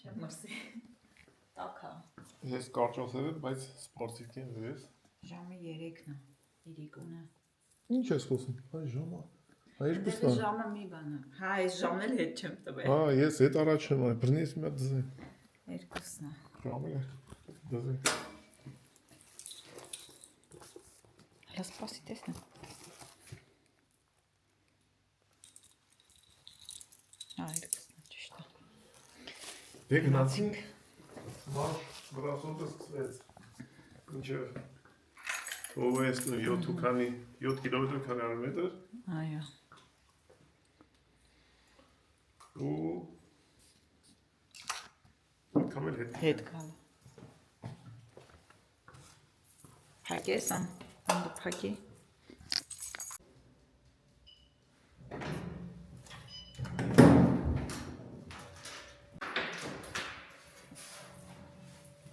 Չեմ մրսի, տակա։ Ես կարճացել եմ, բայց սպորտիկ եմ վրես։ Ժամը 3-ն է, իրիկունը։ Ինչ ես խոսում, այ ժամը, Դեպի ժամը մի բանը, հա այս ժամն էլ հետ չեմ տվել։ Հա, ես հետ առաջ եմ, բրնի ես մի հատ դզեմ։ 2-ն է։ Ժամը դզեմ։ Հələ սպասի տեսնեմ։ Հա, 2-ն է, ճիշտ է։ Դե գնացինք, մաշ վրասոտը սկսվեց, ինչև ով է եսնում 7 կիլոմետր քանի մետր։ Այո։ Ու կամ էլ հետ գալը։ Փակես ան, անդու փակի։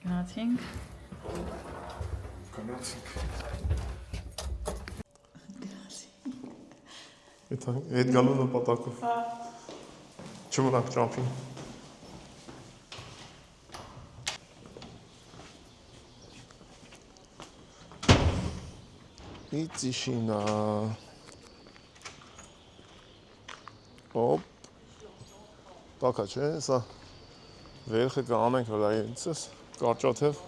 Գնացինք։ Հետ գալու նպատակով։ Չմնանք ճամփին։ Իծիշինա։ Օպ։ Տակա չէ, սա վերխը կանենք վրայինցս, կարճաթև։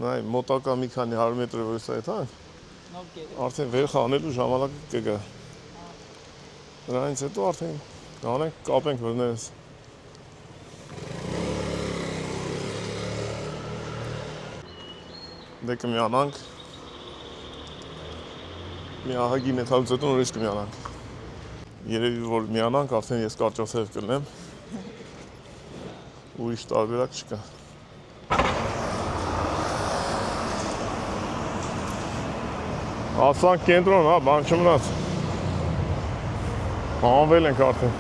Նայ, մոտակա մի քանի 100 մետր որ սա եթանք, արդեն վերխը անելու ժամանակ կգա։ Դրանից հետո արդեն կանենք, կապենք վրներս։ Դե կմիանանք, մի ահագի նետալուց հետո նորից կմիանանք։ Երևի որ միանանք, արդեն ես կարճացև կլնեմ, ուրիշ տարբերակ չկա։ Հասանք կենտրոն, հա, բան չմնաց։ Հանվել ենք արդեն։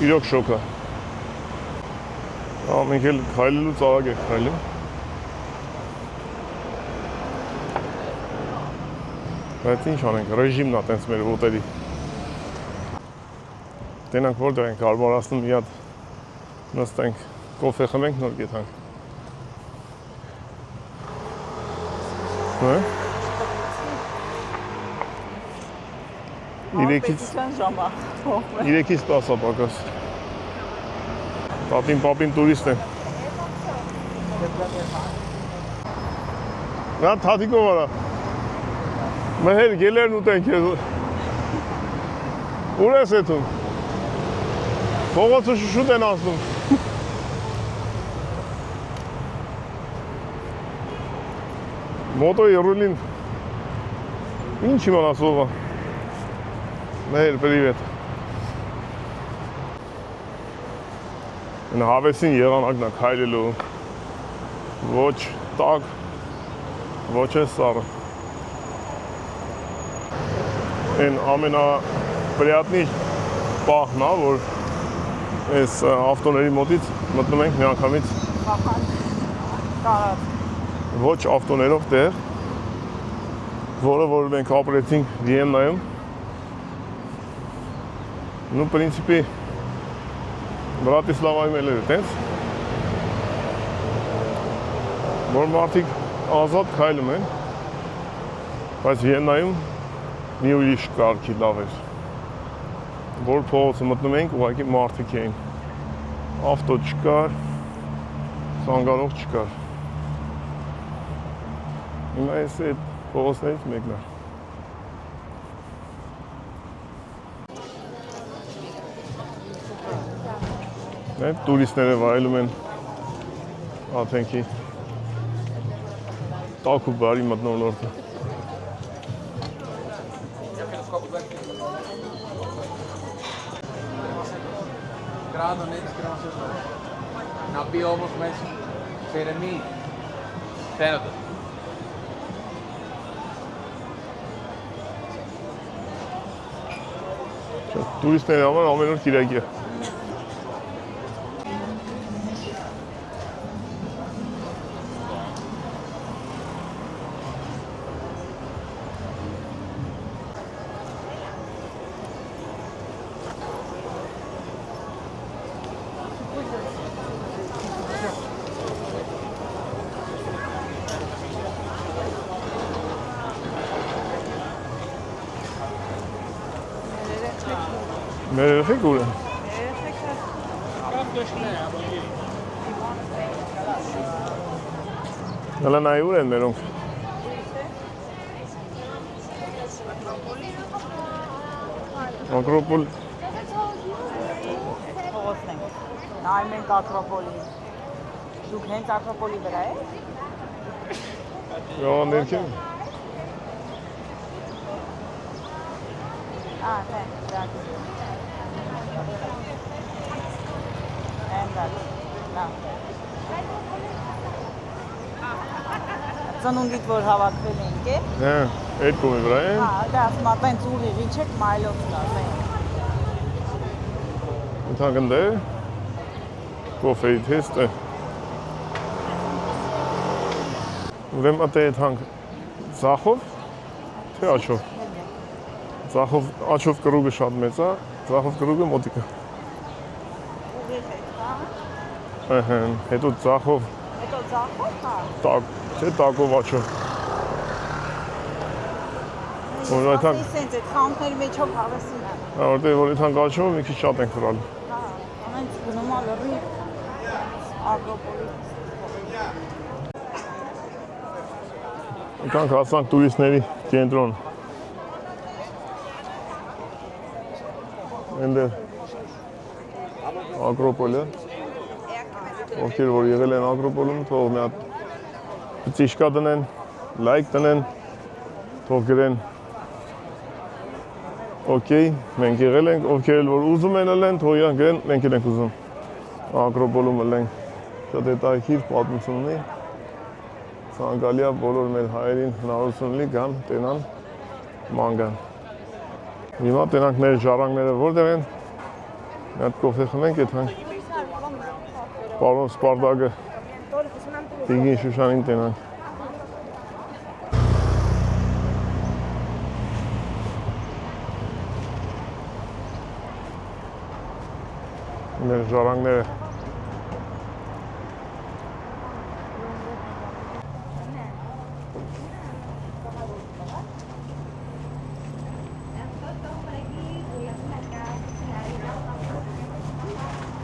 Իրոք շոք է։ Մենք էլ քայլելուց արագ ենք քայլում։ Բայց ինչ անենք, ռեժիմն է տենց մեր ոտերի։ Տենանք որտեղ ենք արմարացնում մի հատ նստենք, կոֆե խմենք, նոր կեթանք։ Իրեքից 10 պակաս։ Պապին տուրիստ են։ Նա թաթիկով արա։ Մհեր գելերն ուտենք ես։ Ուր ես եթում։ Փողոցը շուտ են ասում։ Մոտոյի ռուլին ինչ իմանաս ողա։ Մհեր, պրիվետ։ Հավեսին եղանակն է քայլելու, ոչ տակ, ոչ է սառը։ Են ամենապրիատնի պահն է, որ այս ավտոների մոտից մտնում ենք մի անգամից ոչ ավտոներով տեղ, որը որ մենք ապրեցինք Վիեննայում, նու պրինցիպի Բրատիսլավայում էլ էր տենց, որ մարդիկ ազատ քայլում են, բայց Վիեննայում մի ուրիշ կարգի լավ էր, որ փողոցը մտնում էինք, ուղղակի մարդիկ էին, ավտո չկար, զանգանող չկար։ Հիմա այս այդ փողոցներից մեկն է։ Տուրիստները վայելում են Աթենքի տաք ու բարի մթնոլորտը։ Grado next ground. Now be almost match. Jeremy. Senator. Տուրիստների համար ամեն օր կիրակի է։ Մեր երեխեք ուր են։ Հələ նայ ուր են մերոնք։ Ակրոպոլ։ Փողոցն ենք։ Նայում ենք Ակրոպոլի։ Դուք հենց Ակրոպոլի վրա եք։ Ո՞ն ներքին։ Թե, դա։ Այնտեղ։ Լավ։ Ծնունդիդ որ հավաքվել ենք, է։ Հա, այդ կողմի վրա են։ Հա, դա ասում եմ, տենց ուղիղ իջեք մայլով ստացենք։ Ընդհանրապես դե կոֆեի թեստը։ Ուրեմն ատե թանկ ծախով թե աչով։ Ծախով աչով կրուգը շատ մեծ է, ծախով կրուգը մոտիկը։ Ուղիղ է, հա։ Ահա, հետո ծախով Հետո ծախով, հա։ տակ, թե տակով աչով։ Որ այդքան Սենց այդ խանութների մեջով հավեսին է։ որտեղ որ այդքան աչով մի քիչ շատ ենք վրալ։ Հա, ամենից գնում է լրի Ակրոպոլի։ Եկանք հասանք տուրիստների կենտրոն։ Այնտեղ Ակրոպոլը։ Ովքեր որ եղել են Ակրոպոլում, թող մի հատ պտիշկա դնեն, լայք դնեն, թող գրեն օքեյ, մենք եղել ենք, ովքեր որ ուզում են ելեն, թող գրեն, մենք ենք ուզում Ակրոպոլում ելենք։ Շատ հետաքրքիր պատմություն ունի։ Ցանկալի է բոլոր մեր հայերին հնարավորություն ունի գան, տենան, ման գան։ Հիմա տենանք մեր ժառանգները որտեղ են։ Մի հատ կոֆե խմենք այդքան։ Պարոն Սպարտակը Տիգին Շուշանին տենանք։ Մեր ժառանգները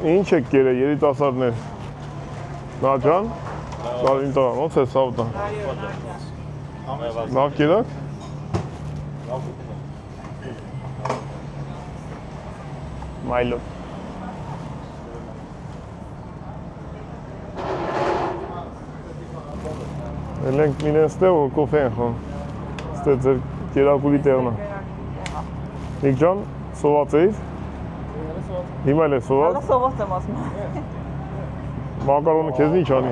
Ինչ եք կերը երիտասարդներ։ Նաջան, Սարին տղա, ոնց է Սավտան։ Լավ կերակ։ Մայլով։ Ելենք մինենստեղ որ կոֆե են խոմ։ Ստե ձեր կերակուլի տեղն է։ Նիկ ջան, սոված էիր։ Հիմա էլ է սոված։ Հալա սոված եմ ասում։ Մակարոնը քեզ ինչ անի։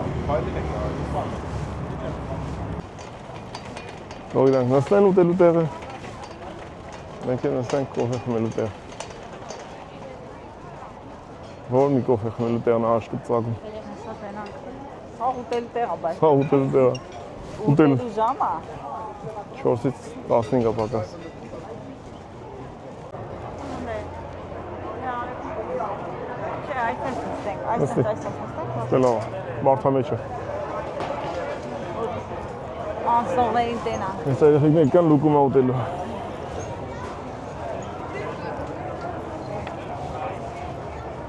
Նույնանք նստեն ուտելու տեղը։ Մենք էլ նստենք կոֆե խմելու տեղ։ Որ մի կոֆե խմելու տեղն է աշկը ծագում։ Հա ուտելու տեղ է, բայց։ Հա ուտելու տեղը։ Ուտելու ժամը։ 4-ից 15 ապակաս։ Չէ, այսպես նստենք, այսպես նստենք։ Ստելավ, մարդամեջը։ Անցնողներին տենան։ Այս երեխեքներ կան լուկում է ուտելու։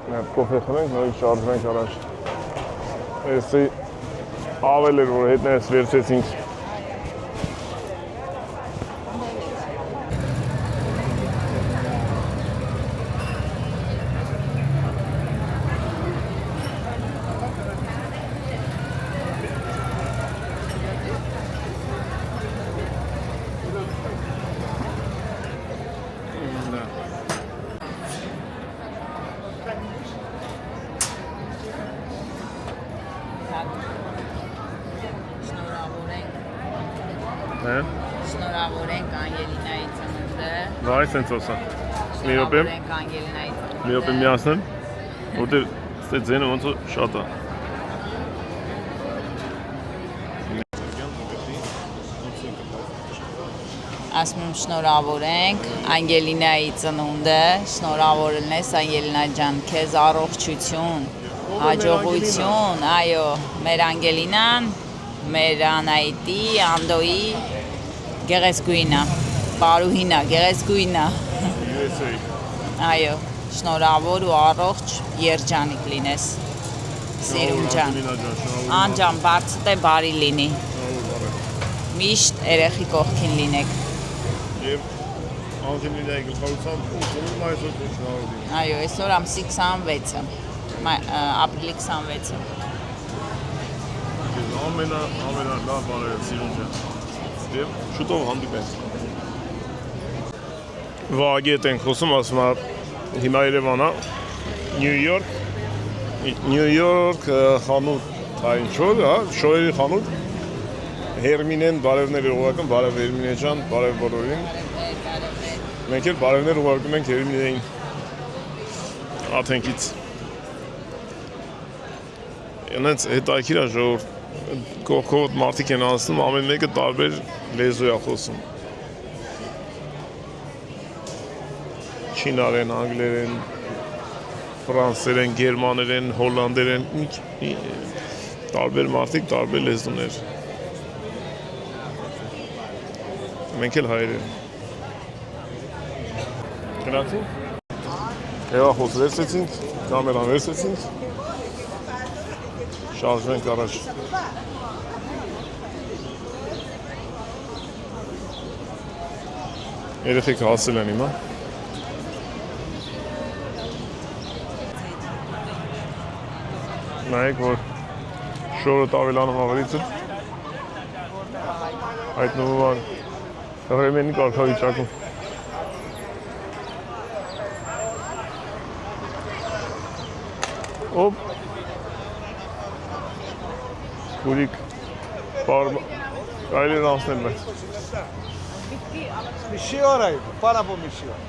Մենք կոֆե խմենք, նորից շարժվենք առաջ։ Էսի ավել էր, որ հետներս վերցեցինք։ Շնորհավոր ենք Անգելինայի ծնունդը։ Դա այսենց ոսա։ Մի րոպե, Շնորհավոր ենք Անգելինայի ծնունդը։ մի րոպե միացնեմ, որտեղ ստե ձենը ոնց որ շատ է։ Ասում եմ շնորհավոր ենք Անգելինայի ծնունդը, շնորհավոր ելնես Անգելինա ջան, քեզ առողջություն, հաջողություն, այո, մեր Անգելինան, մեր Անահիտի, Անդոյի գեղեցկուինա, բարուհինա, գեղեցկուինա, USA։ այո։ Շնորհավոր ու առողջ երջանիկ լինես։ Սիրում ջան։ Անջան, բարձր բարի լինի։ Միշտ երեխի կողքին լինեք։ Եվ անջինիների գլխավորությամբ ուզում այսօր շնորհավոր լինի։ Այո, այսօր ամսի 26-ը, ապրիլի 26-ը։ Ամենալավ բարերը սիրուն ջան։ Եվ շուտով հանդիպենք։ Վագետ ենք խոսում, ասում է հիմա Երևանա, Նյու Յորք խանութ, ինչ-որ, շոյերի խանութ, Հերմինեն բարևներ ուղարկում, բարև Հերմինե ջան, բարև բոլորին։ Մենք էլ բարևներ ուղարկում ենք Հերմինեին աթենքից։ Ոնց հետաքրքիր է ժողովուրդ կողքով մարդիկ են անցնում, ամեն մեկը տարբեր լեզու է խոսում։ Չինարեն, անգլերեն, ֆրանսերեն, գերմաներեն, հոլանդերեն, տարբեր մարդիկ, տարբեր լեզուներ։ Մենք էլ հայեր ենք։ Գնացինք։ Հեղախոս վերցեցինք, կամերան վերցեցինք։ Շարժվենք առաջ։ Երեխեք հասել են հիմա։ Նայեք, որ շորը տավելանում ավելիցը հայտնվում է Հռեմենի կարգավիճակում։ Օպ Կուրիկ կարելի է անցնել բայց Միշիորա, պարապո միշիորա։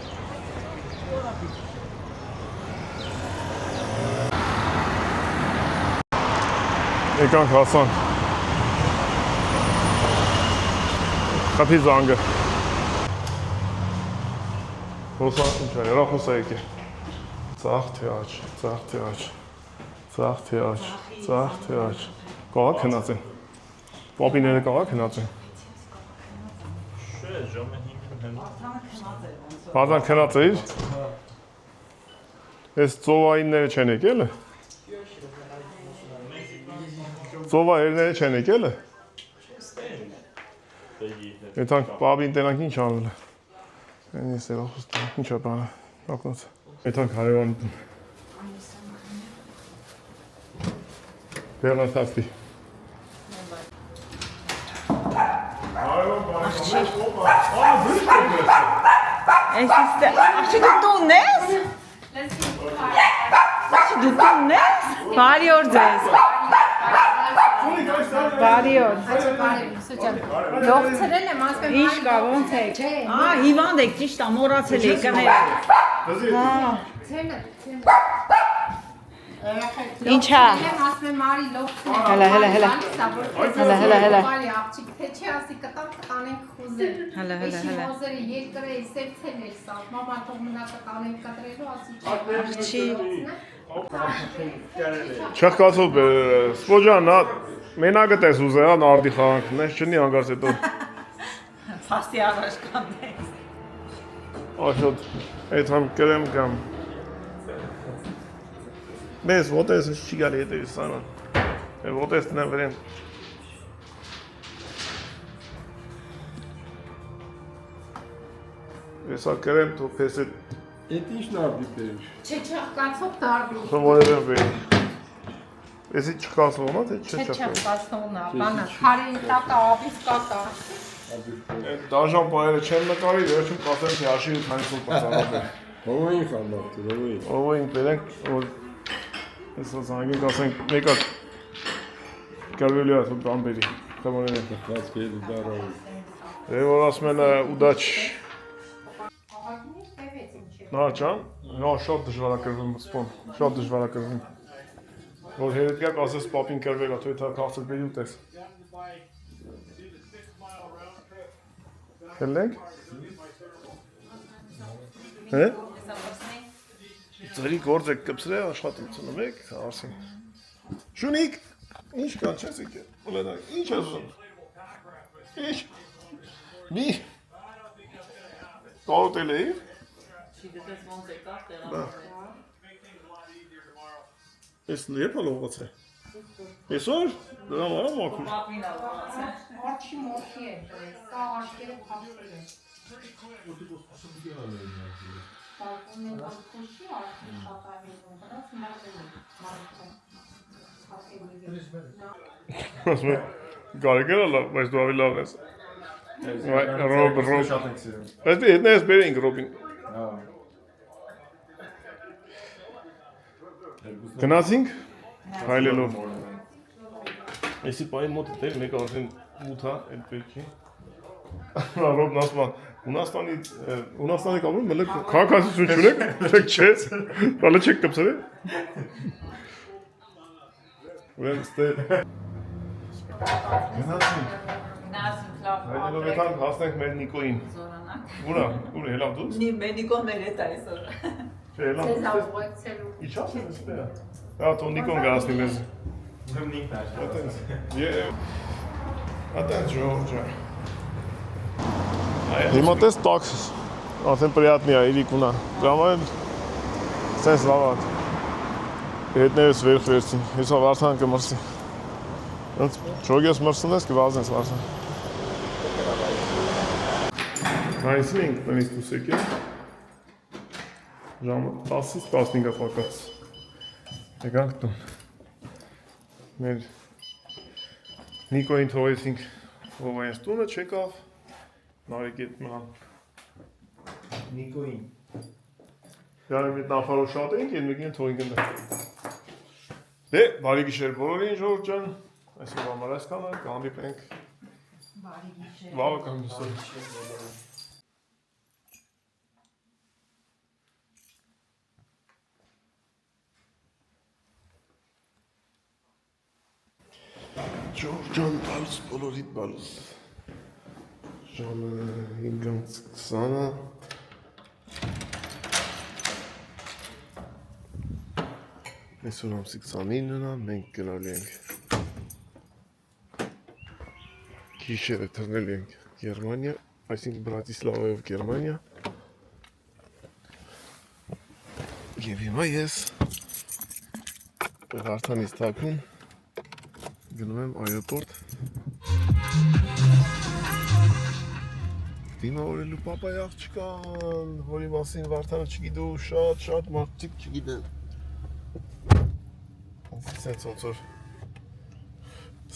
Եկանք հասանք Խփի զանգը Հոսա ինչ է, երախոսա եկե Ծաղ թե աչ, ծաղ թե աչ Ծաղ թե աչ, ծաղ թե աչ Կաղա քնած են Պապիները կաղա քնած են Արդան քնած էիր Ես ծովայինները չեն եկել է Ծովայերները չեն եկել է Եթանք պաբին տենանք ինչ անել է Են ես երախոս տենանք ինչ է բանը Ակնոց Եթանք հարևան Բերնան թաստի Աղջի դու տունն ես? Աղջի դու տունն ես? Բարի օր ձեզ Բարի օր Լողցրել եմ, ասում եմ Ինչ կա, ոնց եք? Հիվանդ եք, ճիշտ է, մոռացել եք կներ Ինչ հա? ասում եմ արի լողցրել Հելա աղջիկ, թե չի ասի կտան կտանենք խուզել Էշի խոզերը երկրը սեպցել էր սա Մամա թող մնա կտանենք կտրելու ասի Չեղկացով Սպոջան, նա մենակըտ ես ուզեա նարդի խաղանք, նես չնի անգարս հետո Փաստի առաջ կանենք Աշոտ, այդ համ կրեմ կամ Մեզ ոտես չի գալի հետևի սանան Ոտես տնեմ վերեմ Եսա կրեմ թող պես էտ Էդ ինչ նարդի պերիշ։ Չէ չեղկացող դարբի Թողորեմ վերեմ Եսի չխկասնողնա, թե չէ չեղկացողնա, բանը, քարին տակա, աբիս կակա Դաժան պայերը չեն նկարի, վերջում կասեմ, թե հաշիրը թանիքով պացանով է Հովային խանդարդի, հովային։ Ովային բերենք, որ ես զանգին կասենք, մեկա կարվելի է թող բամբերի, խմորեն ենք Կած կերի դարավի։ որ ասում են ուդաչ Նա ճան, նա շատ դժվարակրվում սպոն, շատ դժվարակրվում Որ հերետկակ ասես պապին կրվել է, թույ թա կաղցր բերի ուտես Հելնենք? Հե? Ձերի գործ եք կպսրե աշխատությունում եք, ասին Շունիկ, ինչ կան չես եկել, ուլենակ, ինչ ես ուզում Ինչ, մի Կարոտել էիր Չգիտես ոնց եկավ տեղավորել։ Ես երբ լողաց է։ Այսօր դրա համար մաքուր։ Պապին ալված է։ Արչի մոքի է, սա արկերը փախել է։ Բալկոնը բալկոնի արչի շատարի վրա Ասում եմ, գարեգերը լավ, բայց դու ավելի լավ ես։ Ռոբ։ Բայց դե հետնես բերենք Ռոբին։ Գնացինք հայլելով։ Էսի պայի մոտ էր մեկը արդեն մութա այդ բերքի։ Ռոբն ասում է Հունաստանի կամում մելեք քաղաքացիություն չունեք, դեք չէ, բալը չեք կպսել է։ Ուրեմն ստեղ գնացինք։ Գնացինք լավ։ Հայլելով եթանք հասնենք մեր Նիկոյին։ Զորանանք։ Ուրա, հելավ դուս։ Մեր Նիկոն մեր հետ այսօր։ Չէ, հելավ Ձեզ դուս։ ավուղեցելու։ Իչաս ես ստեղ։ Հա, թող Նիկոն գասնի մեզ։ Atենց Ժորջա։ Հիմա տես տաքս, արդեն պրիատնի է, իրիկունա, ժամայել սենց լավատ, հետներս վերխ վերցին, հեսա վարդան կմրսի, չոգես մրսուն ես կվազնես վարդան։ Հայսին ենք տնից տուսեք է, ժամը 10-ից 15-ը պակաց, եկանք տուն, մեր Նիկոյին թողեցինք ով այնս տունը չեկավ, նարեք էտ մնան Նիկոյին Յարեմ էտ նախարով շատ էինք, են մեկին թողին գնդը Դե, բարի գիշեր բոլորին Ժորժ ջան, այսօր համար այսքանը, կհանդիպենք Բարի գիշեր։ Վաղը կամ հուսով Ժորժ ջան, բալուս, բոլորիդ բալուս Ժամը 5:20-ը Այսօր ամսի 29-ն է, մենք գնալի ենք Գիշերը թռնելի ենք Գերմանիա, այսինքն Բրատիսլավայով Գերմանիա Եվ հիմա ես Վարդանից թաքուն գնում եմ այրոպորտ Դիմավորելու պապայ աղջկան, որի մասին Վարդանը չգիտու շատ մարդիկ չգիտեն Սենց ոնց որ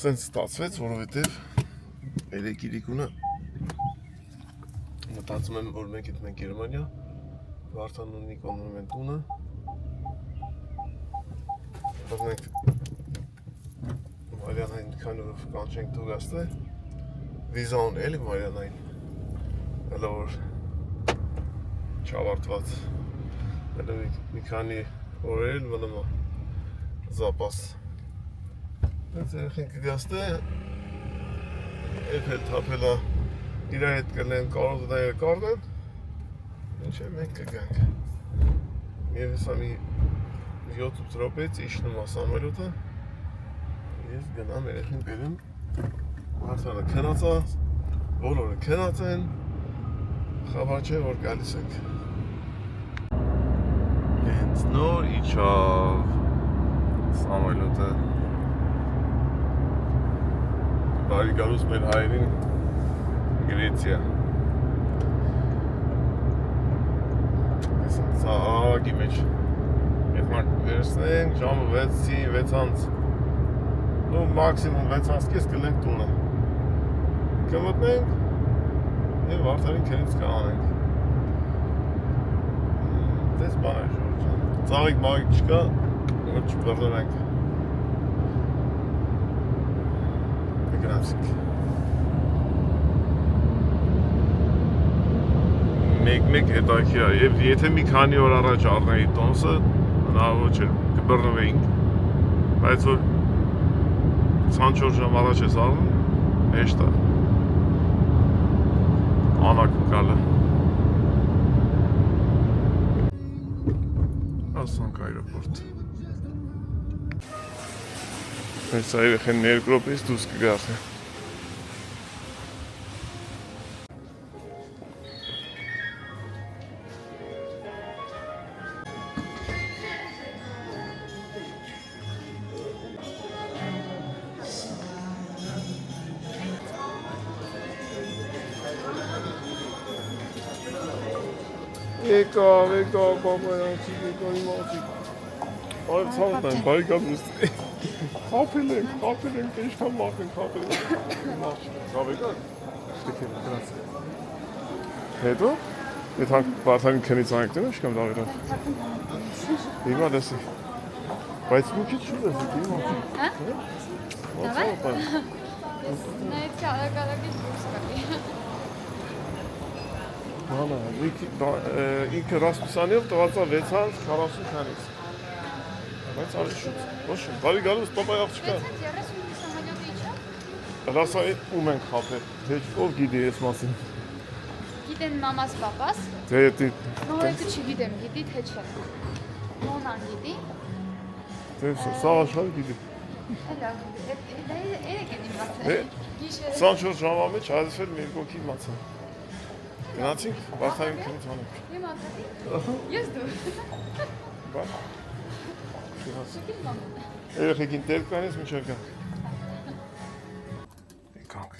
Սենց ստացվեց, որովհետև երեք իրիկունը մտածում եմ, որ մենք ետ մենք Գերմանիա Վարդանն ու Նիկոն ունում են տունը Բայց մենք Մարյանային քանի օրով կանչենք թուգաստը Վիզա ունի էլի Մարյանային Հələ որ չավարտված Հələ մի քանի օրեր մնում է Զապաս Դենց երեխին կգաստը Եվ հետ հապելա իրա հետ կլեն կարոտ դա երկարդեն Ինչ է մենք կգանք Եվ հեսա մի 7 րոպեից իշնում է սամելոտը Ես գնամ երեխին բերեմ Վարդանը քնած է Բոլորը քնած են Խավար չէ որ գալիս ենք Հենց նոր իջավ Սամելոտը Բարի գալուս մեր հայերին Գրեցիա Սա աղագի մեջ Եվ մարդ վերցնենք ժամը 6:06 ու մաքսիմում 6:30 կլենք տունը կմտնենք և Վարդանին քենից կանենք դες բան է Ժորժ ծաղիկ մաղիկ չկա որ չբրդորենք գնացինք մեկ հետաքրքիր է և եթե մի քանի օր առաջ առնեի տոնսը հնարավոր չէր կբռնվեինք բայց որ 24 ժամ առաջ ես առնում հեշտ է անակնկալը ասանք այրոպորտ Այս երեխեն երկու րոպեից դուրս կգա Եկա, պապայանցիկ, եկա իմ ացիկ։ Այլ ցավտ են, բայկաբուստ։ Խապել ենք, ինչքան մարդ ենք խապել ենք։ Ցավ եկա։ Ստիքել, գնաց։ Հետո Եթ հանք բարթային քնից անքտեն աշ կամ դավիրով։ Հիմա դեսի։ Բայց դու քիչ շուտ ես դի մոտ։ Հա? Դավայ։ Նայեք կարագի դուրս գալի։ Ահա, ինքը Ռասմուսյանով տված է 640 քանից։ Բայց արի շուտ։ Ոչ, բարի գալուս պապայ աղջկա։ 630 самолёты իջա։ Ռասայի ում ենք խափել։ Թե ով գիտի այս մասին։ Գիտեն մամաս պապաս։ Դե Նորեկը չգիտեմ, գիտի թե չէ։ Մոնան գիտի։ Դե սա աշխարհ գիտի։ Էլա, երեք են իմացել։ Գիշերը։ Սանչոս ժամվա մեջ հայացվել մի երկոքի իմացա։ Գնացինք, բարթային քնից անենք։ Իմացա։ Ես դու։ Բա։ Երեխեքին տեր կանես մինչև գանք։ Եկանք։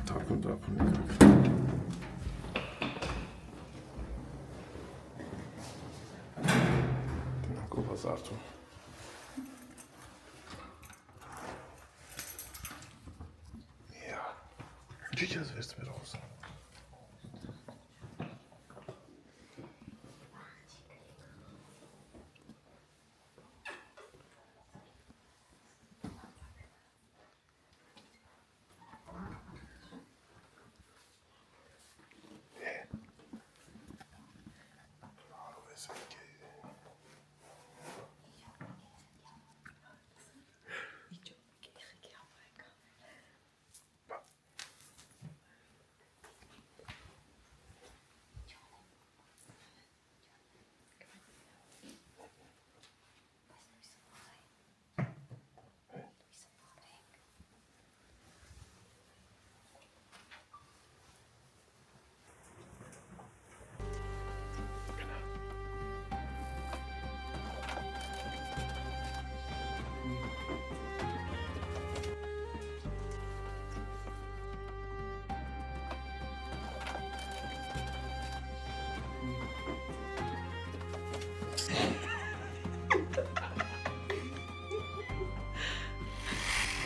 Թակուն դապուն եկանք։ Տնակով հազարդում։ Ինչի չես վերց մեր ողոսը։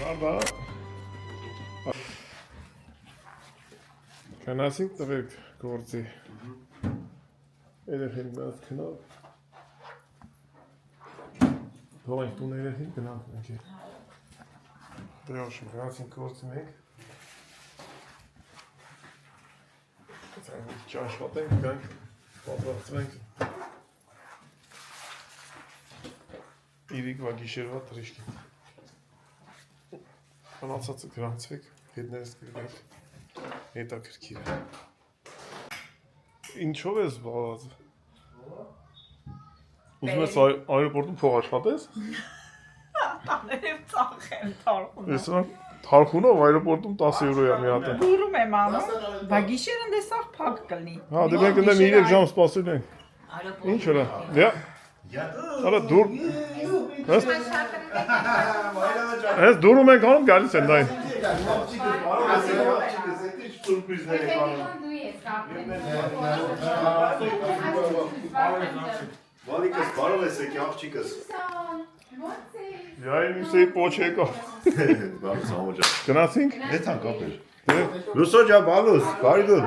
Բարբա։ Կանասինք տվեք գործի։ Երեխին գնաց քնավ։ Թողենք տուն երեխին գնանք մենք։ Դրոշ գնացինք գործի մենք։ Ցանկ ճաշվատենք, գանք, պատրաստվենք։ Իրիկվա գիշերվա թրիշկին։ Անացածը գրանցվեք, հետներս կգրեք, հետաքրքիր է։ Ինչով ես բաղած։ Ուզում ես այրոպորտում փող աշխատես։ Տաներև ծախեմ թարխունով։ Ես թարխունով այրոպորտում 10 եվրո է մի հատ։ Դուրում եմ անում, բա գիշերն դեսաղ փակ կլնի։ Հա, դե մենք ընդ 3 ժամ սպասել ենք։ Ինչ հրա։ Դե։ Արա դուր։ Ես դուրում ենք անում գալիս են դայն։ Վալիկս բարով ես եկի աղջիկս։ Յայ միսեի պոչ եկա։ Գնացինք։ Հետ ան կապել։ Լուսո ջա բալուս, բարի դուր։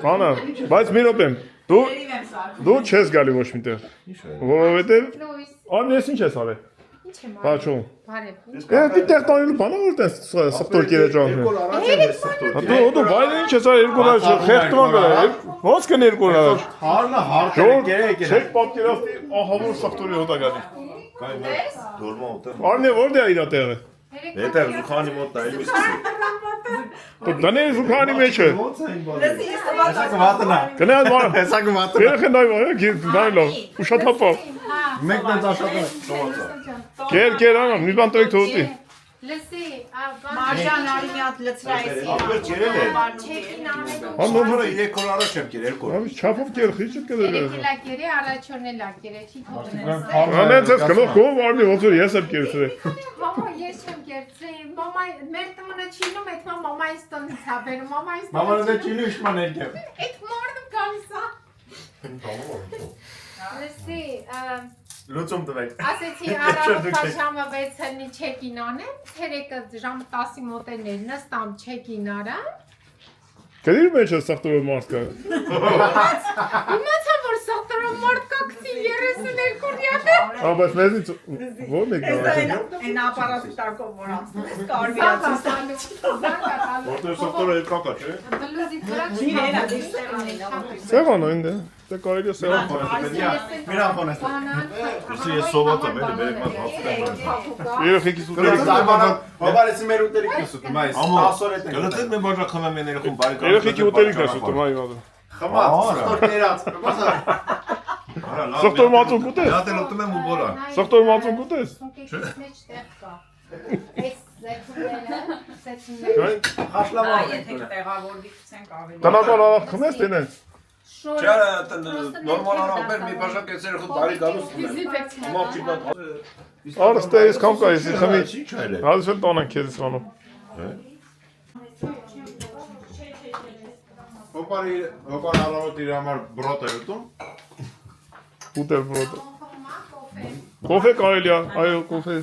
Բանա, բայց մի րոպե։ Դու չես գալի ոչ միտեղ։ Որովհետև Արն ես ինչ ես արել։ Ինչ եմ արել։ Բաչո։ Բարև։ Դիտեղ տանելու բանը որտե՞ս սխտոր կերը ջանք։ Դու վայրը ինչ ես արել 2 լար խեղտման գրա։ Ոնց կն 2 լար։ Հարնա հարթերը գերեք։ Չեք պատկերացնի ահավոր սխտորի հոտա գալի։ Դորմա ուտը։ Արն է որտե է իր տեղը։ Հետև զուխանի մոտ նայել մի սկսի։ Դանել զուգանի մեջ է։ Հեսա կվատնա։ Գնալ բան։ Հեսա կվատնա։ Երեխեն նայ նայլո։ Ուշաթափա։ Մեկն է դաշատը։ Կեր անա, մի բան տվեք թողտի։ Լսի, Մարժան արի մի հատ լծրայսի։ Ապեր ջերել է։ չեքին անելու։ Անոնը 3 օր առաջ եմ կերել 2 օր։ Ամի չափով կեր խիճը կերել։ Երեկելակերի առաջորն էլ ակերը չի թողնես։ Անենց ես գլուխ կողմ արմի ոնց որ ես եմ կերցրել։ Մամա ես չեմ կերծրել։ Մամա մեր տանը չինում, այդ մամայից տնից ա բերում, մամայից։ Մաման դե չինու իշման եկեմ։ Այդ մարդը գալիս է Լսի, Լուծում տվեք։ ասեցի առավոտվա ժամը 6-ին չեկին անեմ, ցերեկը ժամը 10-ի մոտերներ նստամ չեկին արամ։ Գերիր մեջ է սախտորը մարդ կա։ Իմացա որ սախտորը մարդ կա գցի 32 ռիալը։ Բայց մեզից ո՞ր եք գալիս։ Այն ապարատի տակով որ անցնում ես կարվի Որտեղ սոկտորը հետ կակա, չէ։ Բլուզի վրա Սեղան այն դե։ Դե կարելի է սեղան։ Միրան ֆոնես։ Ես սովատը մեր մատ հացում եմ։ Երեխեքից ու Հոբարեցի մեր ուտելիք ես ուտում, այս 10 օր հետ ենք։ Գլտեք մի բաժակ խմեմ են երախում բարի։ Երեխեքի ուտելիք ես ուտում, այո։ Խմած, սխտոր կերած։ Սխտոր մածուն կուտես։ Դատել ուտում եմ ու բոլա։ Սխտոր մածուն կուտես։ մեջ տեղ կա։ Այս զեթունները Խաշլավա։ Եթե տեղավորվիցենք ավելի։ Տնական արավ խմես տենեն։ Չէ, նորմալ անաբեր մի բաժակ ես երախում բարի գալուս։ Արստե ես կամ կա ես խմի։ Ինչ այլ է։ Հալիս էլ տանեն քեզ սրանով։ Հոբար առավոտ իր համար բրոտ է ուտում։ Ուտել բրոտ։ Կոֆե կարելի է, այո, կոֆե։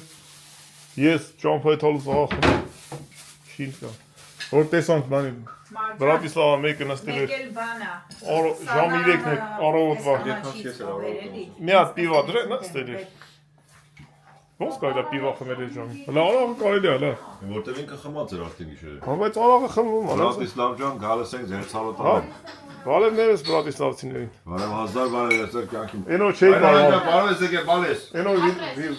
Ես ճամփայի թալուս ախում։ Շինչ կա։ Որ տեսանք բանի։ Բրատիսլավա մեկը նստել էր։ Եկել բանա։ Ժամ 3-ն է առավոտվա։ Մի հատ պիվա դրե նստել էր։ Ոնց կարելի է պիվա խմել այդ ժամին։ Հələ արաղը կարելի է, հələ։ Որտեղ ինքը խմած էր արդեն գիշերը։ Հա, բայց արաղը խմվում է։ Բրատիսլավ ջան, գալիս ենք ձեր Հա։ ցալոտը։ Բարևներս բրատիսլավցիներին։ Բարև հազար բարև եսեր կյանքին։ Էնո չէի կարող։ Բարև եսեք է բալես։ Էնո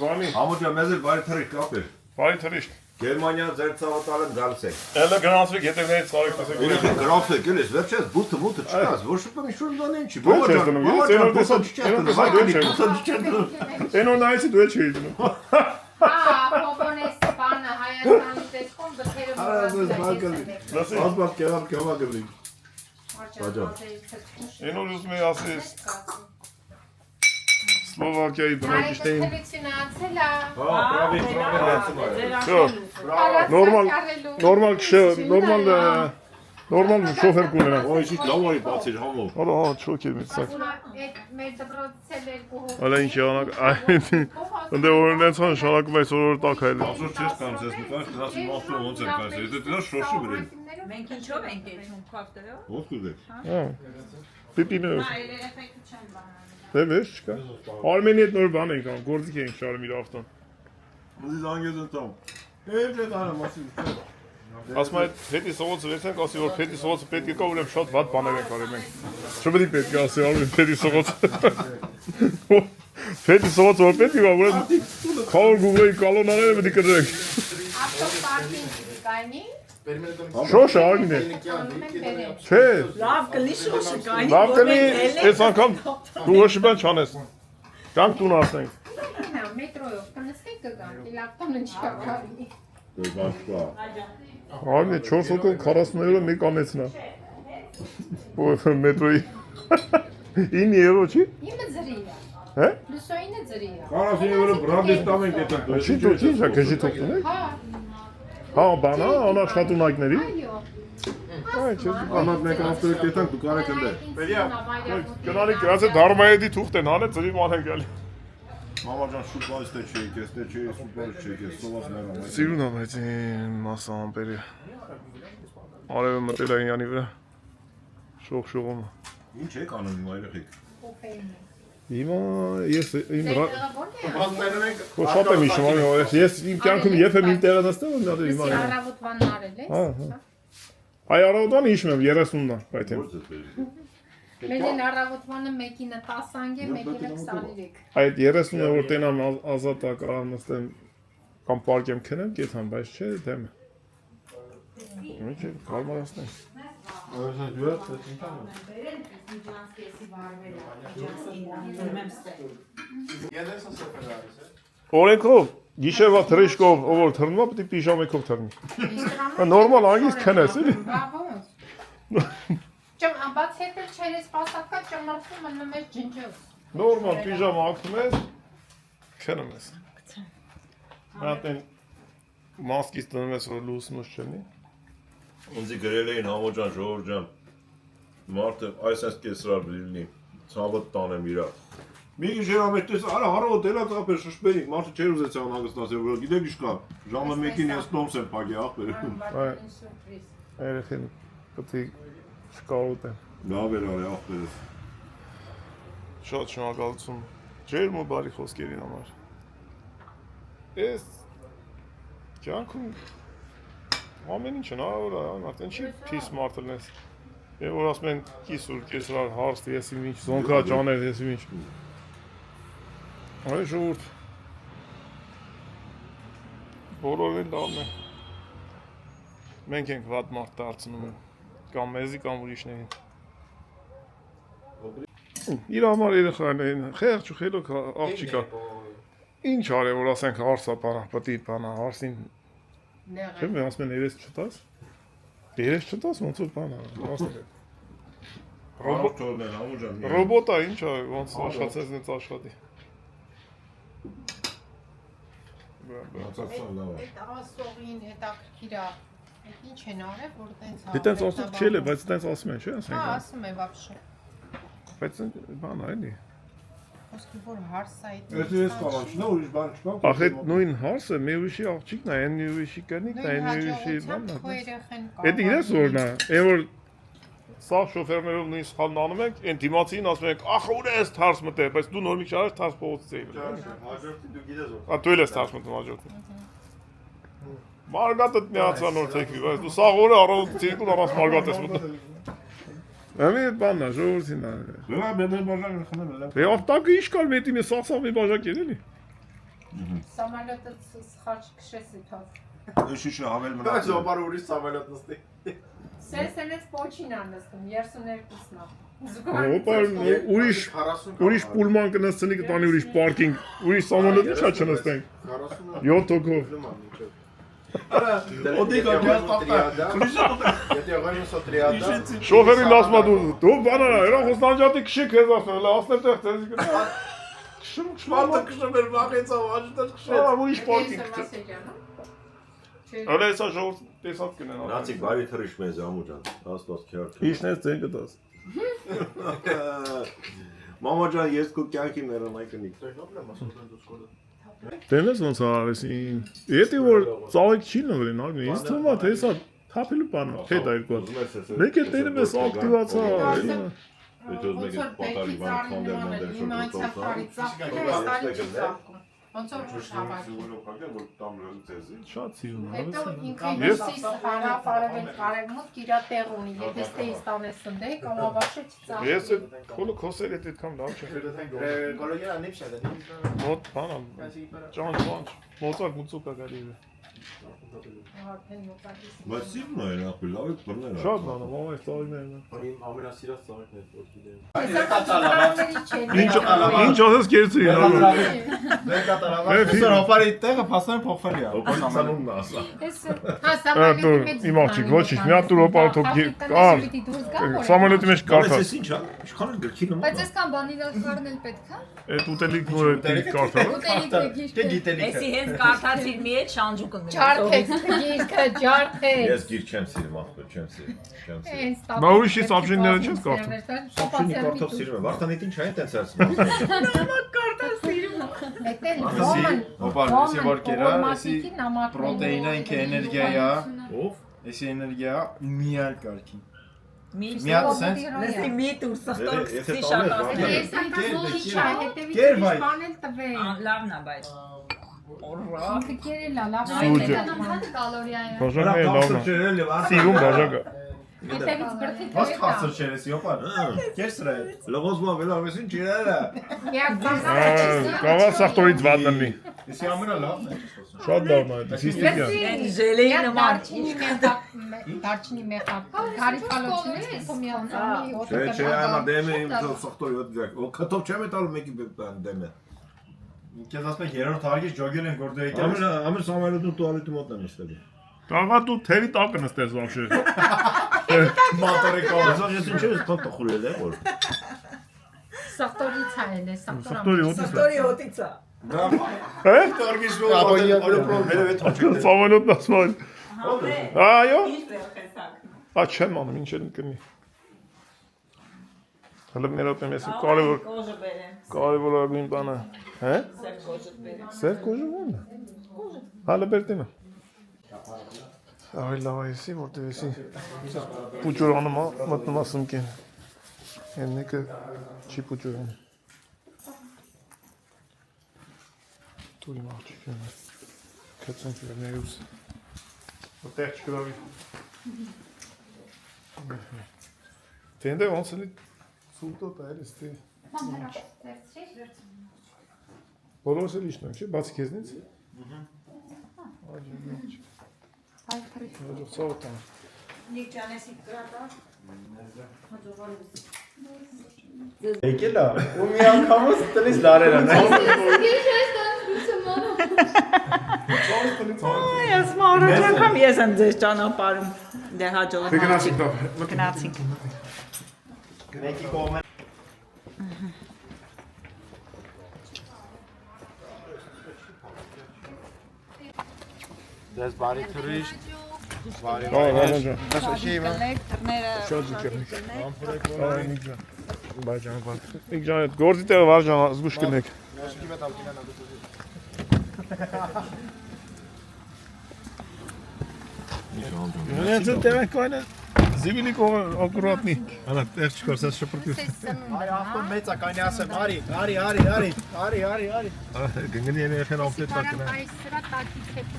վանի։ Համոջա մեզ էլ բարի թրիկ կապեր։ Բարի թրիշտ։ Գերմանիա ձեր ցավոտալ եմ գալիս եք։ Էլը գնացվեք հետևներից ցարեք տեսեք։ Երեք գրաֆեք էլես, վերջես բութը չկաս, ոչ շուտ մի շուտ դանեն չի։ Դու ես դնում, ես էնո տեսա Էնո նայեցի դու չի դնում։ հոբոնես բանը Հայաստանի տեսքոն բթերը Ասված կերավ կավա գլի։ Էնո ուզում եմ ասես Սլովակիայի բնակիչներին։ Նորմալ շոֆեր կունենան։ Ոյ շիտ լավարի բացիր համով։ Հələ հա չոք է միցակ։ մեր դպրոցել երկու հոբ Հələ ինչ յանակ այնտե օրենացան շարակում այս օրոր տակ հայել։ Ասոր չես կամ ես մտած դրասի մախտու ոնց են կայս։ Եթե դրա շոշի բերեն։ Մենք ինչով ենք եթում քարտերով։ Ոնց կուզեք։ Հա։ Պիպիներ։ Այլ էֆեկտ չեն բանան։ Դե վեր չկա։ Արմենի հետ նոր բան ենք անում, գործիք ենք շարում իր ավտոն։ Ուզի զանգեզ ընտամ։ Հետ դարը մասի։ Ասում այդ փետի սողոցը վերցենք, ասի որ փետի սողոցը պետք է կա, ուրեմն շատ վատ բաներ ենք արել մենք։ Չպետք է պետք է ասի արում փետի սողոցը։ Փետի սողոցը որ պետք է կա, ուրեմն քավոր գուգլի կալոնաները պետք է կրենք։ ավտոպարկինգ կայնի Շոշը արին է։ Չէ, Լավ կլի շոշը կային։ լավ կլի, այս անգամ դու ոչ բան չանես։ Գանք տուն ասենք։ մետրոյով կնստենք կգանք, լապտոն ինչի կարի Բաշկա։ Արին է 4 հոգու 40 եվրո մեկ ամեցնա։ Ո՞վ մետրոյի։ 9 եվրո չի։ իմը ձրի է Հե։ լուսոյինը ձրի է Կարասին եվրո բրանդես տամ ենք էտան։ Չի դու չի շա քեշի թողնի։ հա Հա, բանա, անաշխատունակների։ Այ չէ, Անատ մեկ ավտոյեք էտան դու կարեք ընդե։ Գնալի գրած է դարմայեդի թուղթ են հանել, ծրի ման են գալի։ Մամա ջան շուտ բայց թե չի, քեզ թե չի, սուպեր չի, քեզ սոված մեռամ։ Սիրուն է, բայց մասա ամպերի։ Արևը մտել է ինյանի վրա։ Շողշողում։ Ինչ եք անում հիմա երեխեք։ Հիմա ես իմ Բաններն ենք։ շատ եմ հիշում, ես իմ կյանքում երբ եմ իմ տեղը նստել, մի հատ հիմա։ առավոտվան արել ես Հա, հա։ Այ առավոտվան հիշում եմ 30-ն է, բայց եմ։ Մերին առավոտվանը մեկինը 10 անգ է, մեկինը 23 Այդ 30-ը որ տենամ ազատ ակարան նստեմ կամ պարկեմ քնեմ, կեթամ, բայց չէ, դեմ։ Ինչ է, կարմարացնենք։ Օրենքով, գիշերվա թրեշկով, ով որ թռնում է, պետք է պիժամեքով թռնի։ Նորմալ անգից քնես, էլի։ Բաց հետել չեր ես պասակա ճմրթում մնում ես ջնջով Նորմալ պիժամա ակնում ես, քնում ես։ Հատեն մասկից տնում ես, որ լուսնուս չնի։ Ինձի գրել էին համոջան, ժողոր ջան, մարդը այս այս կեսրար բլիլնի, Ցավը տանեմ իրա։ Մի քիչ երամետ արա հարավը դելած ապեր շշպերի, մարդը չէր ուզեցի անհանգստացել, որ գիտեք ինչ կա։ Ժամը 1-ին ես տոմս եմ փակի ախպեր։ Երեխին պետք է շկարուտ են։ Լավ էր արի ախպերս։ Շատ շնորհակալություն ջերմ ու բարի խոսքերի համար։ Ես կյանքում ամեն ինչ հնարավոր է, արդեն չի փիս մարդն ես։ Եվ որ ասում են կիսուր, կեսրար, հարստ, եսի ինչ, զոնքա ջաներ, եսի ինչ։ Այ ժողովուրդ։ Բոլորին լավն է։ Մենք ենք վատ մարդ դարձնում կամ մեզի կամ ուրիշներին։ Իր համար երեխան են, խեղճ ու խելոք աղջիկա։ Ինչ արե որ ասենք հարսա բանա, պտի բանա, հարսին։ Չէ՞ մենք ասում են երես չտաս։ Երես չտաս ոնց որ բանա, ասենք։ Ռոբոտներ, ամուջան։ Ռոբոտա ինչ է, ոնց աշխատես նենց աշխատի։ Մացածան լավ է։ Այդ ասողին հետաքրքիր է։ Ինչ են արել, որ տենց Դե տենց ասում չէ, բայց տենց ասում են, չէ՞ ասենք։ Հա, ասում է вообще։ Բայց բան է, էլի։ Ոսկի որ հարսա այդ։ Ես ես կանանչ, նա ուրիշ բան չկա։ Ախ այդ նույն հարսը մի ուրիշի աղջիկն է, այն մի ուրիշի կնիկն է, այն մի ուրիշի բանն է։ Էդ իրես որն է, այն որ սա շոֆերներով նույն սխալն անում ենք, այն դիմացին ասում ենք, ախ ուր ես թարս մտել, բայց դու նոր մի քիչ արես թարս փողոցից էի։ Հաջորդի դու գիտես որ։ Ա դու ես թարս մտում հաջորդի։ Մարգատը միացա նոր թեքվի, բայց դու սաղ օրը առանց ցիրկուլ առանց մարգատ ես մտել։ Ամի բանա ժողովրդին է։ Դե մեն բաժան խմել եմ։ Դե ավտակը ինչ կար մետի մի սաղ մի բաժակ էր էլի։ Սամալյոտը սխալ քշես իթով։ Ես շիշը հավել մնա։ Բայց օպար ուրիշ սամալյոտ նստի։ Սենսենից պոչին անստում 32-ն է։ Օպա ուրիշ պուլման կնստի կտանի ուրիշ պարկինգ, ուրիշ սամոլյոտ ինչա չնստենք։ 7 հոգով։ Օդիկա գաստապտա։ Եթե ողջույն սոտրիադա։ Շոֆերին ասում է դու բանա, հերախոս նանջատի քշի քեզ ասում, լա ասնեմ տեղ ցեզի կտա։ Քշում Մարդը քշում էր վախեցավ, աջտած քշեց։ Ահա ուրիշ պարկինգ։ Հələ հեսա ժողովուրդ տեսած կնեն։ Նացիկ բարի թրիշ մեզ ամուջան, աստված քյարք։ Ինչն ես ձեն կտաս։ Մամա ջան, ես քո կյանքի մեռանայ կնիկ։ Դենես ոնց արեցին։ Եթե որ ծաղիկ չի նվրին, արմի, ինձ թվում է թե հեսա թափելու բան է, թե դա երկու։ Մեկ է տերում ես ակտիվացա։ Եթե ուզում եք պատալի բան քանդել մանդել շուտ Ոնց որ հավաքի։ Շատ սիրուն է։ Հետո ինքը հյուսիս հարավ-արևել արևմուտք իր տեղ ունի, եթե ստեյստանես սնդեի կամ ավաշե չծաղ։ Ես այդ քոլը քոսեր այդ այդքան լավ չէ։ Կոլոգիա նիփշա դա։ Մոտ բանա։ Ճանչ, մոծակ մուծուկա գալի։ Արդեն մոտակից։ Բայց սիրուն է ապի լավ է բռնել։ Շատ բան է, մամա այս ծաղիկներն է։ Իմ ամենասիրած ծաղիկն է որ գիտեմ։ Ինչ ասես կերցի։ Դե կատարավա։ Այսօր հոպարի տեղը փաստորեն փոխվել է։ Հոպարի սալոնն է ասա։ Հա, սամալյոտի մեջ։ Իմ աղջիկ, ոչինչ, մի հատ դուր օպար թող կար։ Սամոլյոտի մեջ կարթա։ Բայց ինչ է, իշխան գրքի նման։ Բայց այսքան բանիլախարն էլ պետք է։ Այդ ուտելիք նոր է կարթա։ Ուտելիք Դե գիտելիք է։ Էսի հենց կարդացիր մի հետ շանջուկ ընկնի։ Ջարդեց, գիրքը ջարդեց։ Ես գիր չեմ սիրում, ախպեր, չեմ սիրում։ Բա ուրիշի սապշինները չես կարդում։ Սապշինի կարդով սիրում եմ, վարդանիտ ինչ այն տենց ասում։ Հոպար, էսի որ կերա, էսի պրոտեինը ինքը էներգիա է։ Ով։ Էսի էներգիա միալ կարգին։ Մի Միալ սենց։ Լսի մի դուր սխտոր Եթե քսի տանես, շատասի։ Ես բանել տվել։ Լավն է բայց։ Օրա։ Ինքը կերել է, լավ Սուջը։ կալորիա է։ Բաժակը լավն է։ Սիրուն բաժակը։ Հետևից բրդի Ո՞ս տվել խասր չեր էսի հոպար։ Կեր սրա է։ լողոզմա վելավեսին ջիրելա։ Կավա սախտորից վատնի։ Էսի ամենա լավն է։ Շատ լավն է, սիստիկա։ Այն ժելեի նման։ Դարչինի մեխապ, գարիֆալոչին է, սոմիացանի Չէ, այմա դեմը իմ սախտորի ոտ դրակ։ Ու կտով չեմ է տալու մեկի դեմը։ Ինքեզ ասում եք երրորդ հարգից ջոգել են որ դու եկել։ Ամեն սամալյոտում տուալետի մոտն եմ նստել։ Կավա դու թերի տակը նստես վախշե։ Մատորի կողմը։ Ես ինչ ես տոտ խուրել է որ։ սախտորից է էլ է, Սախտորի հոտից է։ Ստորի հոտից է։ Հե՞։ Տորգիս ու Վերև է թոչիկ։ Սամոլյոտն ասում է։ Ահա։ Այո։ Ինչ դեր խեսակ։ Ա չեմ անում, ինչ եմ կնի։ Հələ մի րոպե ես կարևոր Կոժը բերեմ։ կարևորագույն բանը, հե՞։ Սև կոժը բերեմ։ Սև կոժը ո՞րն է։ Հələ բերտեմը։ Այ լավ էսի որտեղ էսի։ Պուճուրանը մտնում է սմկեն։ Եննիկը չի պուճուրանը։ Տուրի մաղջիկյանը։ Կեցանք վերներուս։ Որտեղ չկրավի։ Տենդե ոնց էլի սուլտոտ է էլի ստի։ Բոլորս էլ իշնանք, չէ, բացի քեզնից։ Հաջող ծավոտ ան։ Նիկ ճանեսի կրատա։ Եկել է, ու մի անգամոց տնից լարել են։ Ես մառոջ անգամ ես եմ ձեզ ճանապարհում։ Դե հաջողություն։ Գնացինք դա։ Գնացինք։ Մեկի կողմը։ Դες բարի թուրիշտ։ Բարի։ Ահա, Դռները շատ ջերմ։ Այ նիջա։ Բայջան բա։ Նիջա գործի տեղը վարժան զգուշ կնեք։ Նենց տեղը կայնը զիվիլի կողը ակուրատնի։ Արա տեղ չկարծած շփրտի։ Արի ավտոն մեծ է, կայնի ասեմ, արի։ Գնգնի երեխեն ապտետ տակնա։ Այս սրա տակից հետո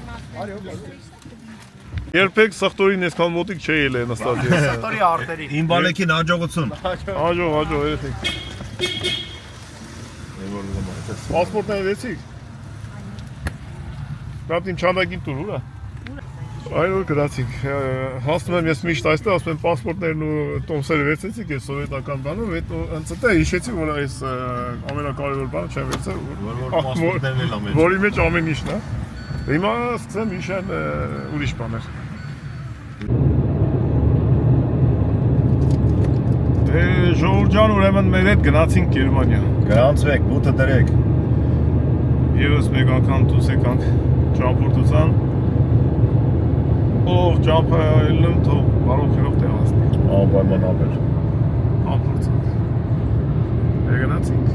Երբեք սխտորին այսքան մոտիկ չի ելել նստած ես։ Սխտորի արտերի։ Իմ բալեքին հաջողություն։ Հաջող երեխեք։ Պասպորտները վերցիք։ Բապ իմ չանդակին տուր ուրա։ Այո գրացինք։ Հասնում եմ ես միշտ այստեղ ասում եմ պասպորտներն ու տոմսերը վերցեցիք այս սովետական բանով, հետո ընծտե հիշեցի որ այս ամենակարևոր բանը չեմ վերցել, որի մեջ ամեն ինչն է։ Հիմա սկսեմ հիշել ուրիշ բաներ։ Դե ժողովուրդ ջան, ուրեմն մեր հետ գնացինք Գերմանիա։ Գրանցվեք, բութը դրեք։ Եվս մեկ անգամ դուրս եկանք ճամփորդության։ Ով ճամփայելում թող բարոքերով տեղացնի։ Անպայմանաբար։ Ամփորձանք։ Գնացինք։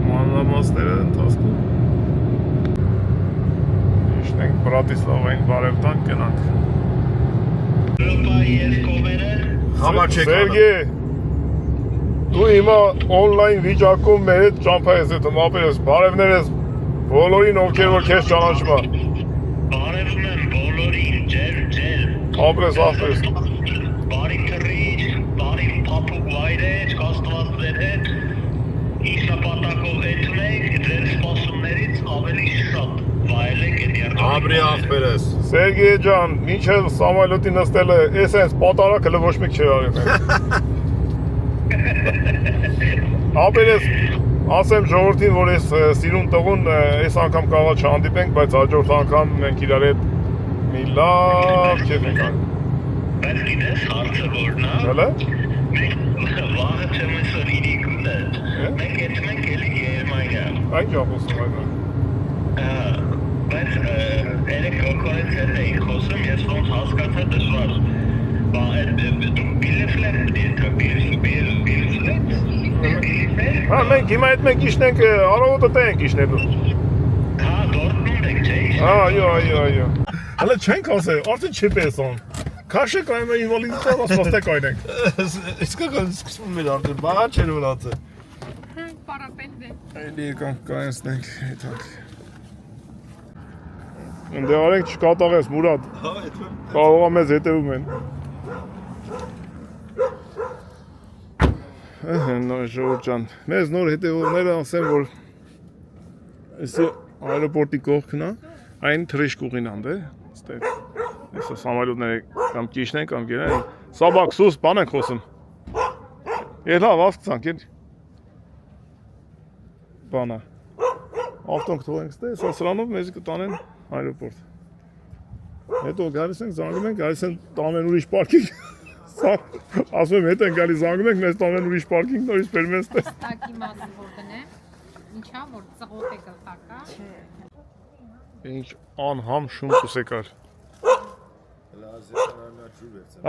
Մանրամասները ընթացքում։ Իշտենք Բրատիսլավային բարև տանք գնանք։ Խաբար չեք անում։ Սերգե, դու հիմա օնլայն վիճակում մեր հետ ճամփա ես հետում ապերես, բարևներ ես բոլորին ովքեր որ քեզ ճանաչում է։ Բարևում եմ բոլորին, ջեր։ Ապրես, ապրես։ Բարի թռիչ, բարի փափուկ վայրեր, կաստված ձեր հետ։ Ինչ նպատակով հետնեք, ձեր սպասումներից ավելի շատ վայելեք այդ երթուղին։ Ամրի ախպերես։ Սերգեյ ջան, մինչև Սամայլոտի նստելը, ես այս պատարակը ոչ մեկ չէր արել։ Ապերես, ասեմ ժողովրդին, որ ես սիրուն տղուն այս անգամ կարող չհանդիպենք, բայց հաջորդ անգամ մենք իրար հետ մի լավ քեֆ ենք անում։ Բայց գիտես հարցը որն է։ Հələ։ Վաղը չեմ այսօր իրիկուն է։ Մենք եթում ենք էլի Գերմանիա։ Այն ճախոսում այդ։ Բայց երեք կոնկուրենցիան էի խոսում, ես ոնց հասկացա դժվար։ Բա այդ դու բիլեֆլետ Հա, մենք հիմա այդ մենք իշնենք, առավոտը տենք իշնելու։ Հա, Դորտմունդ եք չէ։ Այո։ Հələ չենք ասել, արդեն չի պեսան։ Քաշը կայմ է ինվալիդիտար ասված թե կայնենք։ Իսկական սկսվում էր արդեն, բաղա չեր վրացը։ պարապետ է։ Այլի եկանք կայնցնենք հետանք։ Ընդե արենք չկատաղես, Մուրադ։ Կարող է մեզ հետևում են։ Նոր ժողովուրդ ջան, մեզ նոր հետևողները ասեմ, որ այսի այրոպորտի կողքն է, այն թրիշկ ուղին անդե, ստեղ, այսը սամալյոտները կամ կիշն են, կամ գերան, սաբակ, սուս, բան ենք խոսում։ Ետ լավ, ասկցանք, ետ բանա, ավտոնք թողենք ստեղ, սա սրանով մեզ կտանեն այրոպորտ։ Հետո գալիս ենք, զանգում ենք, գալիս են տանեն ուրիշ պարքինգ, ասում եմ հետ են գալի զանգում ենք, մեզ տանեն ուրիշ պարքինգ, նորից բերում են ստեղ։ Տակի մասը որտեն է։ Ինչա որ ծղոտ է գլխակա։ Ինչ անհամ շուն կուսեկար։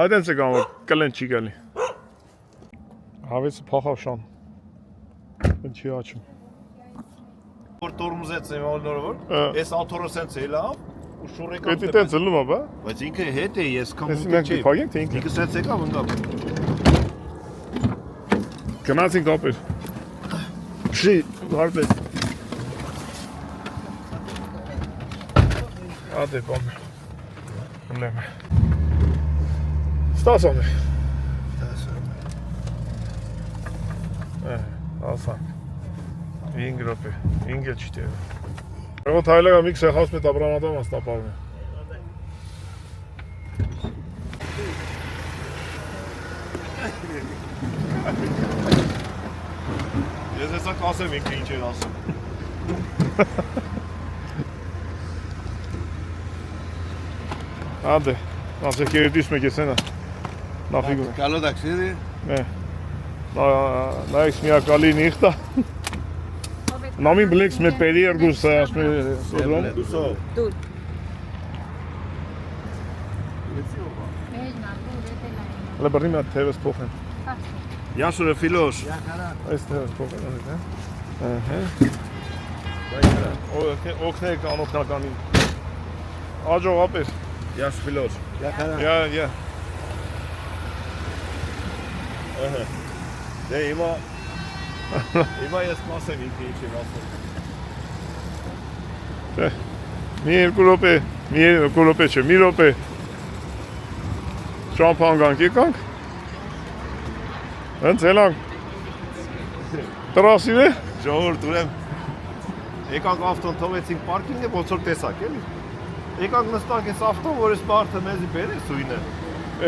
Այդ են ցեկան որ կլեն չի գալի։ Հավեսը փախավ շան։ Չի աչում։ Որ տորմուզեց նորը, այս աթորը սենց է լավ, ու շուրեկան։ Պետք է տենց լնում բա։ Բայց ինքը հետ է, ես Մենք կամուտի չի։ փագենք թե ինքը։ Ինքը սենց եկավ ընկավ։ Գնացինք ապեր։ Չի, հարբետ։ Ադե բան։ Ունեմ։ Ստասան է։ Ասան։ 5 րոպե, 5 էլ չի տևը։ Եղոտ հայլագա մի քսեխաց մետ ապրամատամ աստապարում է։ Ես հեսա կասեմ ինքը ինչ էր ասում։ Ադե, ասեք երետիս մեկ ես ենա, նախիգում է։ Կալո դաքսիդի։ Նայքս միակալի նիխտա։ Նամին բլեքս մե պերի երգուս ասմ է սոդրոմ։ Դուր։ Հլը բրնի մատ թևս փոխեն։ Յասուրը ֆիլոս։ Այս թևս փոխեն անիտ է։ Օգնեք անօգնականին։ Աջող ապեր։ Յաս ֆիլոս։ Յա։ Դե հիմա ես կասեմ ինքը ինչ եմ ասում։ Մի երկու րոպե չէ, մի րոպե։ Շամփան գանք եկանք։ Հենց ելանք։ Տրասին է։ Ժողովուրդ ուրեմ եկանք ավտոն թողեցինք պարկինգը ոնց որ տեսակ էլի։ Եկանք նստանք այս ավտոն, որ այս մարդը մեզի բերե սույնը։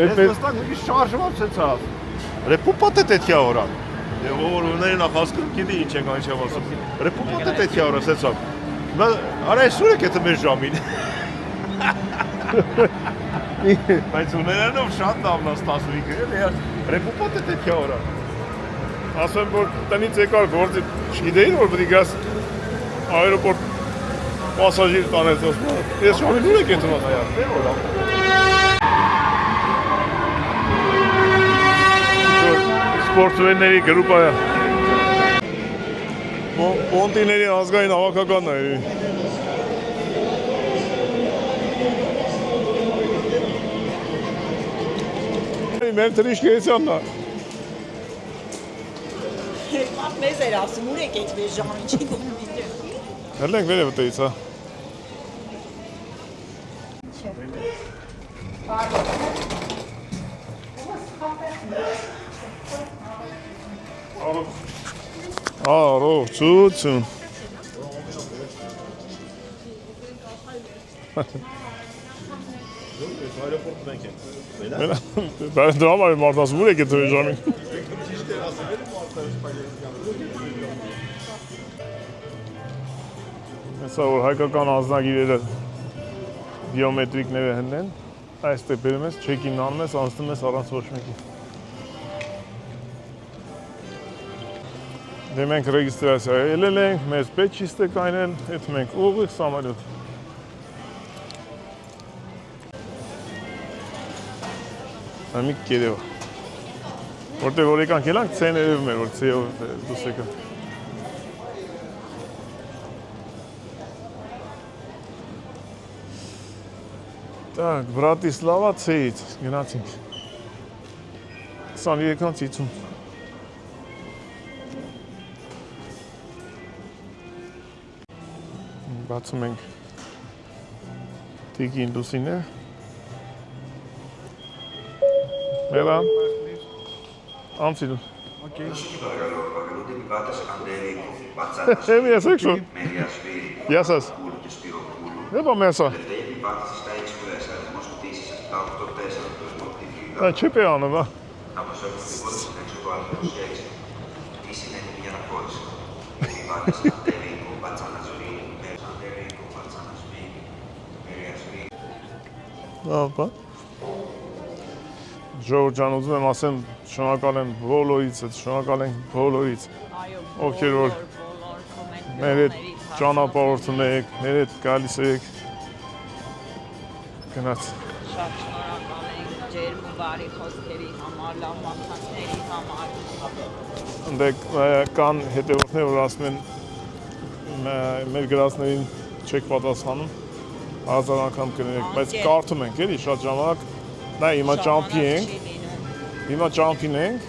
Ես նստանք մի քիչ շարժված չեցավ։ Ռեպուպատը տեթյա օրա։ Ողորուները նախ հասկում գիտի ինչ ենք անչավ ասում։ Ռեպուպատը տեթյա օրա սեցավ։ Արա այսուր եք եթե մեր ժամին։ Բայց ուներանով շատ լավն ստացվի գրել, ռեպուպատը տեթյա օրա։ Ասեմ, որ տնից եկար գործի, չգիտեին, որ պետք է գաս այրոպորտ պասաժիր տանես, ասում ես ժամին ուր եք ենթում ասայար։ Սպորտվենների գրուպա է։ Պոնտիների ազգային հավաքականն է։ Մեր տրիշկերեցյանն է։ Երբատ մեզ էր ասում, ուր եք էտ մեր ժամին չի դնում ինտեղ։ Հրլենք վեր է վտեից, հա։ Առողջություն։ Դրա համար եմ մարդասում, ուր եք էտ մեր ժամին։ Հեսա որ հայկական ազնագիրերը բիոմետրիկները հնեն, այստեղ բերում ես, չեքին անում ես, անցնում ես առանց ոչ մեկի։ Դե մենք ռեգիստրացիա ելել ենք, մեզ պետք չի ստեկայնել, հետ մենք ուղիղ սամալյոտ։ Ամիկ կերևա։ Որտեղ որ եկանք ելանք, ցեն երևում էր, որ ցեով դուս եկան։ Так, Բրատիսլավա ցեից գնացինք։ 23-ից 50։ Բացում ենք տիկին լուսինը։ Մելա։ Ամսիլ։ Okay. Եմ եսեք շո։ Եսես։ Եբա մեսա։ Չէ պեանը, բա։ Ապա։ Ժողովուրդ ջան, ուզում եմ ասեմ, շնորհակալ եմ բոլորից, շնորհակալ ենք բոլորից, ովքեր որ մեր հետ ճանապարհորդում եք, մեր հետ գալիս եք, գնաց։ Շատ շնորհակալ ենք, ջերմ բարի խոսքերի համար, լավ մաքսանքների համար։ Դեք կան հետևորդներ, որ ասում են մեր գրածներին չեք պատասխանում, հազար անգամ կներեք, բայց կարդում ենք էլի շատ ժամանակ, նա հիմա ճամփին ենք,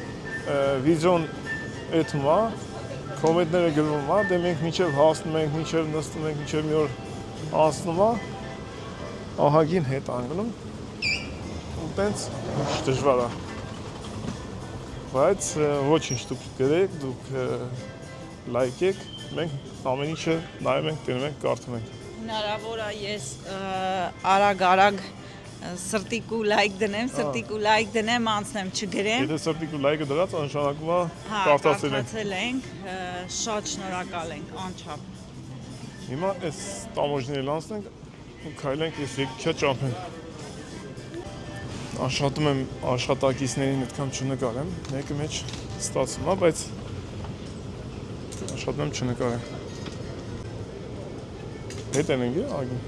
վիդեոն էթում է, կոմենտները գրվում է, դե մենք մինչև հասնում ենք, մինչև նստում ենք, մինչև մի օր անցնում է, ահագին հետ անգնում, ու տենց դժվար է, բայց ոչինչ դուք գրեք, դուք լայքեք, մենք ամեն ինչը նայում ենք, տենում ենք, կարդում ենք։ Հնարավոր է ես արագ սրտիկ ու լայք դնեմ, անցնեմ չգրեմ։ Եթե սրտիկ ու լայքը դրած, նշանակում է կարդացել ենք, շատ շնորհակալ ենք, անչափ։ Հիմա այս տամոջները անցնենք ու քայլենք, ես եկա ճամփեմ։ Աշխատում եմ աշխատակիցներին այդքան չնկարեմ, մեկը մեջ ստացվում է, բայց աշխատում եմ չնկարեմ։ Հետ են ենք, ագին։